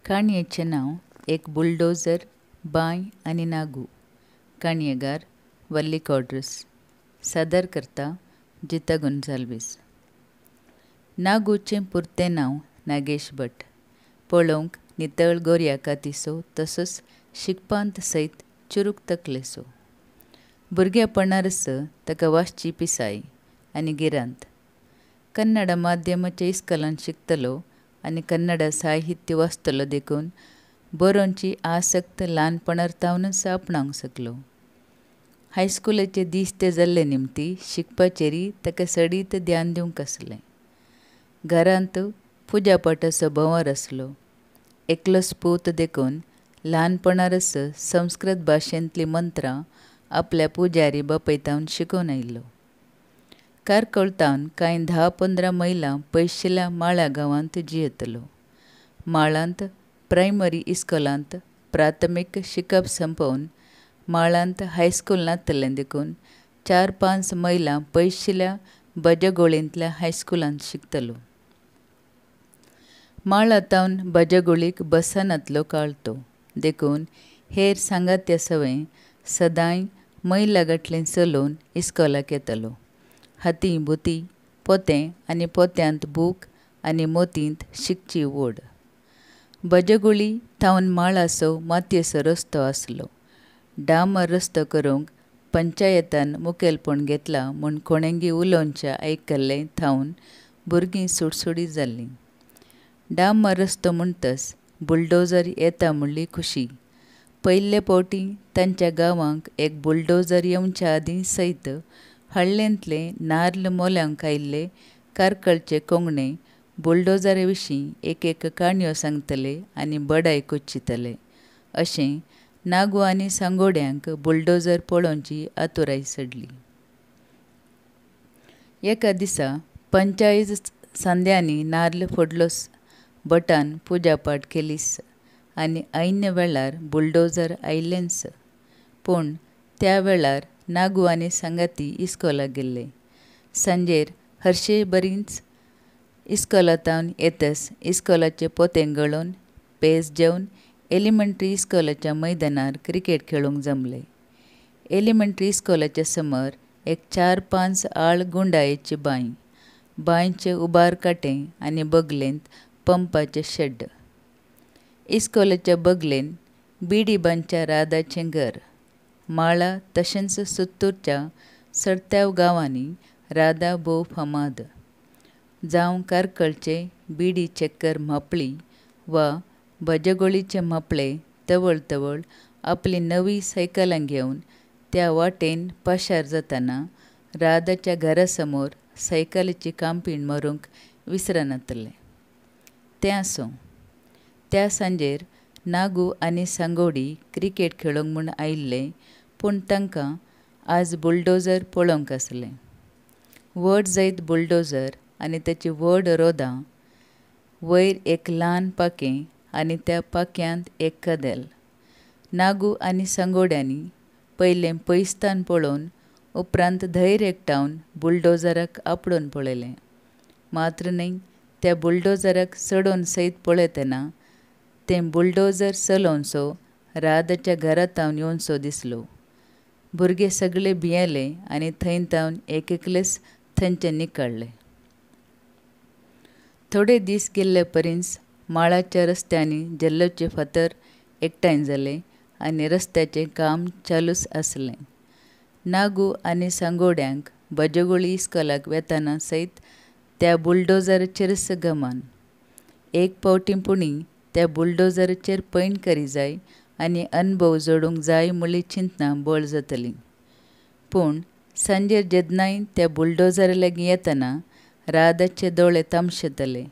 काणयेचें नांव एक बुलडोजर, बांय आनी नागू. काणयेकार वल्ली कॉड्रस. सादर करता जिता गोंजाल्वीस. नागूचें पुर्तें नांव नागेश भट. पळोवंक नितळ गोरया कातीसो तसोच शिकपांत सयत चुरूक तकलेसो. भुरगेपणारस ताका वाचची पिसाय आनी गिरांत. कन्नड माध्यमाच्या इस्कॉलांत शिकतलो आनी कन्नड साहित्य वाचतलो देखून बरोवची आसक्त ल्हानपणारतावनच आपणावंक शकलो. हायस्कुलाचे दीस ते जाल्ले निमती शिकपाचेरय ताका सडीत ध्यान दिवंक आसलें. घरांत पुजा पाठाचो भंवर आसलो. एकलोच पूत देखून ल्हानपणारस संस्कृत भाशेंतलीं मंत्रां आपल्या पुजारी बापयतावन शिकून आयिल्लो. कारकळतावन कांय 10-15 मैलां पयसल्या माळ्या गांवांत जियेतलो. माळांत प्रायमरी इस्कॉलांत प्राथमीक शिकप संपोवन माळांत हायस्कूल नासतलें देखून 4-5 मैलां पयसल्या बजगोळेंतल्या हायस्कुलांत शिकतलो. माळातावन बजगोळीक बसानांतलो काळ तो. देखून हेर सांगात्या सवय सदांय मैलागटलें चलोवन इस्कॉलाक येतालो. हातीं बुती, पोतें आनी पोत्यांत बूक आनी मोतींत शिकची वोड. बजगोळी थावन माळाचो मातयेचो रस्तो आसलो. डांबर रस्तो करूंक पंचायतान मुखेलपण घेतलां म्हूण कोणेंगी उलोवचें आयकल्लें थावन भुरगीं सुटसुटीत जाल्लीं. डांबर रस्तो म्हणटच बुलडोजर येता म्हणली खुशी. पयले फावटी तांच्या गांवांक एक बुलडोजर येवच्या आदीं सयत हळ्ळेंतले नाल्ल मोल्यांक आयिल्ले कारकळचे कोंगणे बुलडोजरा विशीं एक काणयो सांगतले आनी बडाय कोच्चितले. अशें नागू आनी सांगोड्यांक बुलडोजर पळोवची आतुराय सडली. एका दिसा पंचायत सांद्यांनी नाल्ल फोडलो. भटान पुजापाठ केलीस आनी ऐन वेळार बुलडोजर आयिल्लेंच. पूण त्या वेळार नागू आनी सांगाती इस्कॉलाक गेल्ले. सांजेर हरशे बरींच इस्कॉलातावन येतच इस्कॉलाचें पोतें गळोवन पेज जेवन एलिमेंट्री इस्कॉलाच्या मैदानार क्रिकेट खेळूंक जमले. एलिमेंट्री इस्कॉलाच्या समोर एक 4-5 आळ गुंडायेची बांय. बांयचें उबार कांटें आनी बगलेंत पंपाचें शेड्ड. इस्कॉलाच्या बगलेन बिडीबांच्या रादाचें घर. माळा तशेंच सुत्तूरच्या सरत्याव गांवांनी रादा भोव फामाद. जावं कारकळचे बिडी चक्कर म्हापळी वा बजगोळीचे म्हापळे तवळ तवळ आपली नवी सायकलां घेवन त्या वाटेन पाशार जातना रादाच्या घरा समोर सायकलीची कांपीण मारूंक विसरनातले. तें आसूं. त्या सांजेर नागू आनी सांगोडी क्रिकेट खेळूंक म्हूण आयिल्ले पूण तांकां आज बुलडोजर पळोवंक आसलें. व्हड जायत बुलडोजर आनी ताची व्हड रोदां. वयर एक ल्हान पाकें आनी त्या पाक्यांत एक कदेल. नागू आनी सांगोड्यांनी पयलें पयसतान पळोवन उपरांत धैर्य एकठावन बुलडोजराक आपडून पळयलें. मात्र न्हय, त्या बुलडोजराक चडोवन सयत पळयतना तें बुलडोजर चलोवनसो रादाच्या घरातावन येवनसो दिसलो. भुरगे सगळे भियेले आनी थंयतावन एकलेच थंयचे निकाळ्ळे. थोडे दीस गेल्ले परीस माळाच्या रस्त्यांनी जल्लोचे फातर एकठांय जाले आनी रस्त्याचें काम चालूच आसलें. नागू आनी सांगोड्यांक बजगोळी इस्कॉलाक वेताना सयत त्या बुलडोजराचेरच घमान. एक फावटी पुणी त्या बुलडोजराचेर पैण करी जाय आनी अणभव जोडूंक जाय म्हणली चिंतना बोळ जातली. पूण सांजेर जेदनाय त्या बुलडोजरा लागीं येतना रादाचे दोळे तामशेतले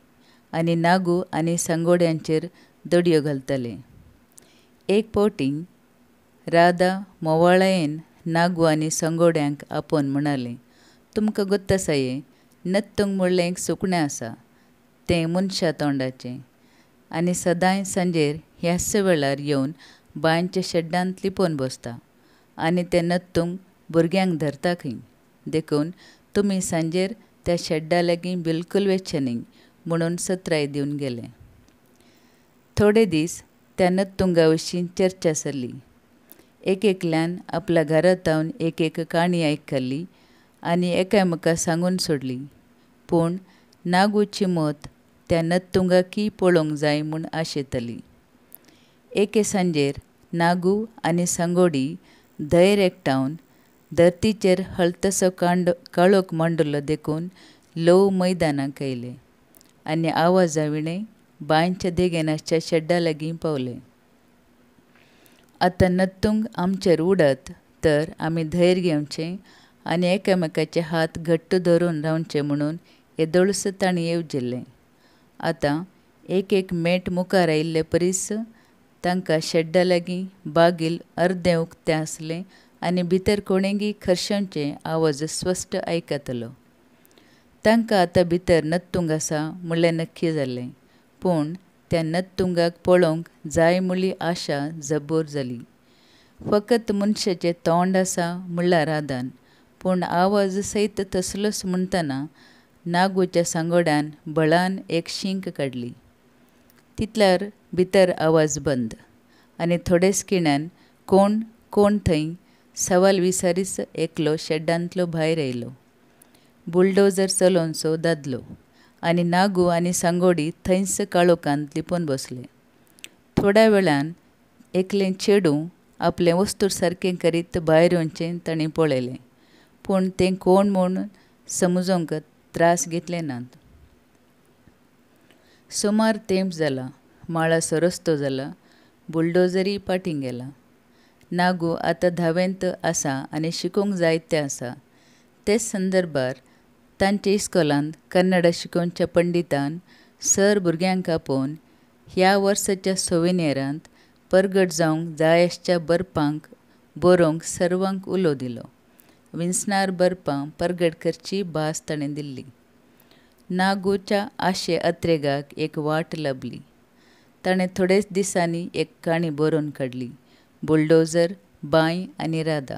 आनी नागू आनी सांगोड्यांचेर दडयो घालतले. एक फावटी रादा मोवाळायेन नागू आनी सांगोड्यांक आपोवन म्हणालें, तुमकां गोत्त आसाये, नत्तूंक म्हणलें एक सुकणें आसा. तें मनशा तोंडाचें आनी सदांय सांजेर ह्याच वेळार येवन बांयच्या शेड्डांत लिपोवन बसता आनी तें नत्तूंक भुरग्यांक धरता खंय. देखून तुमी सांजेर त्या शेड्डा लागीं बिलकूल वचचें न्हय म्हणून सत्राय दिवन गेले. थोडे दीस त्या नत्तुंगा विशीं चर्चा जाली. एकल्यान आपल्या घरांत रावन एक काणी आयकली आनी एकामेकाक सांगून सोडली. पूण नागूची मत त्या नत्तुंगाकय पळोवंक जाय म्हूण आशेतली. एके सांजेर नागू आनी सांगोडी धैर एकठांवन धरतीचेर हलतसो काळोख मांडलो देखून ल्हव मैदानाक आयले आनी आवाजाविणे बांयच्या देगेनाच्या शेड्डा लागीं पावले. आतां नत्तूंग आमचेर उडत तर आमी धैर्य घेवचें आनी एकामेकाचे हात घट्ट धरून रावचे म्हणून येदोळस ताणीं येवजिल्लें. आतां एक मेट मुखार आयिल्ले परीस तांकां शेड्डा लागीं बागील अर्दें उक्तें आसलें आनी भितर कोणेंय खरशांचें आवाज स्पश्ट आयकतालो. तांकां आतां भितर नत्तूंग आसा म्हणलें नक्की जालें. पूण त्या नत्तुंगाक पळोवंक जाय म्हणली आशा जबोर जाली. फकत मनशाचें तोंड आसा म्हणल्यार आदान, पूण आवाज सयत तसलोच म्हणटना नागूच्या सांगोड्यान बळान एक शींक काडली. तितल्यार भितर आवाज बंद आनी थोडेच खिणान कोण थंय सवाल विचारीत एकलो शेड्डांतलो भायर आयलो. बुलडोजर चलोवचो दादलो आनी नागू आनी सांगोडी थंयच काळोखांत लिपोवन बसले. थोड्या वेळान एकलें चेडूं आपलें वस्तू सारकें करीत भायर येवचें ताणीं पळयलें. पूण तें कोण म्हूण समजूंक त्रास घेतले नात. सुमार तेंप जाला. माळाचो रस्तो जाला. बुलडोजरय फाटीं गेला. नागू आतां धावेंत आसा आनी शिकूंक जाय तें आसा. तेच संदर्भार तांचे इस्कोलांत कन्नड शिकोवच्या पंडितान सर भुरग्यांक आपोवन ह्या वर्साच्या सोविनियरांत परगट जावंक जाय आसच्या बरपांक बरोवंक सर्वांक उलो दिलो. विन्सनार बरपां परगट करची भास ताणें दिल्ली. नागूच्या आशे अत्रेगाक एक वाट लाबली. ताणें थोडेच दिसांनी एक काणी बरोवन काडली. बुलडोजर, बांय आनी राधा.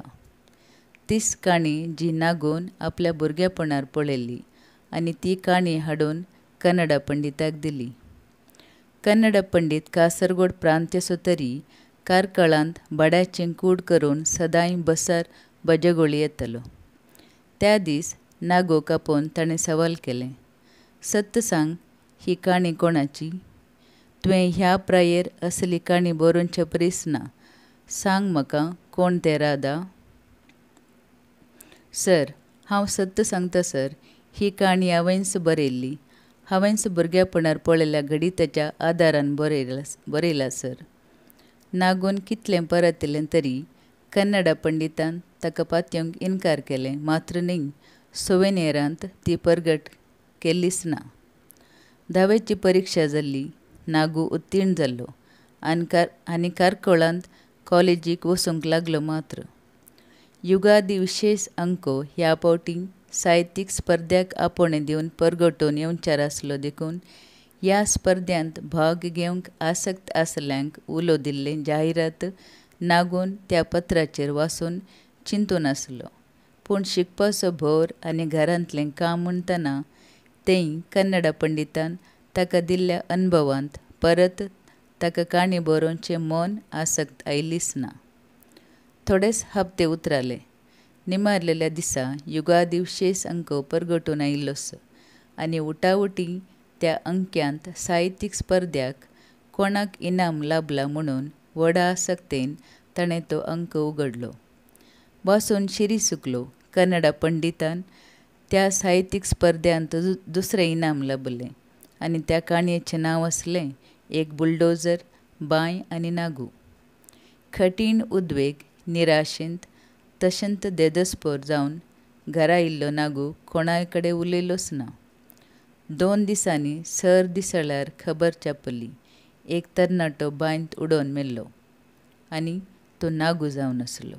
तीच काणी जी नागून आपल्या भुरगेपणार पळयल्ली आनी ती काणी हाडून कन्नडा पंडिताक दिली. कन्नड पंडीत कासरगोड प्रांत्याचो तरी कारकळांत भाड्याचें कूड करून सदांय बसार बजगोळी येतालो. त्या दीस नागूक आपोवन ताणें सवाल केलें, सत्त सांग, ही काणी कोणाची? तुवें ह्या प्रायेर असली काणी बरोवचे परीस ना. सांग म्हाका, कोण तें राधा? सर, हांव सत्त सांगता सर, ही काणी हांवेंच बरयल्ली. हांवेंच भुरगेपणार पळयल्ल्या गणिताच्या आदारान बरयला सर. नागून कितलें परतलें तरी कन्नडा पंडितान ताका पातयेवंक इन्कार केलें. मात्र न्ही, सोविनियरांत ती परगट केल्लीच ना. धावेची परिक्षा जाल्ली. नागू उत्तीर्ण जाल्लो आनी कारकोळांत कॉलेजीक वचूंक लागलो. मात्र युगादी विशेश अंको ह्या फावटी साहित्यीक स्पर्ध्याक आपोवणें दिवन परगटून येवचार आसलो देखून ह्या स्पर्धांत भाग घेवंक आसक्त आसल्यांक उलो दिल्लें जाहिरात नागून त्या पत्राचेर वाचून चिंतून आसलो. पूण शिकपाचो भोर आनी घरांतलें काम म्हणटना तें कन्नडा पंडितान ताका दिल्ल्या अनुभवांत परत ताका काणी बरोवचें मन आसक्त आयलीच ना. थोडेच हप्ते उतराले. निमारलेल्या दिसा युगादी विशेश अंक परगटून आयिल्लोच आनी उटावटी त्या अंक्यांत साहित्यीक स्पर्ध्याक कोणाक इनाम लाबला म्हणून व्हडा आसक्तेन ताणें तो अंक उगडलो. वाचून शिरी सुकलो. कन्नडा पंडितान त्या साहित्यीक स्पर्ध्यांत दुसरें इनाम लाबलें आनी त्या काणयेचें नांव आसलें एक बुलडोजर, बांय आनी नागू. कठीण उद्वेग, निराशेंत तशेंत देदस्पोर जावन घरा आयिल्लो नागू कोणाय कडेन उलयलोच ना. 2 दिसांनी सर दिसळ्यार खबर छापली. एक तरणाटो बांयंत उडोवन मेल्लो आनी तो नागू जावन आसलो.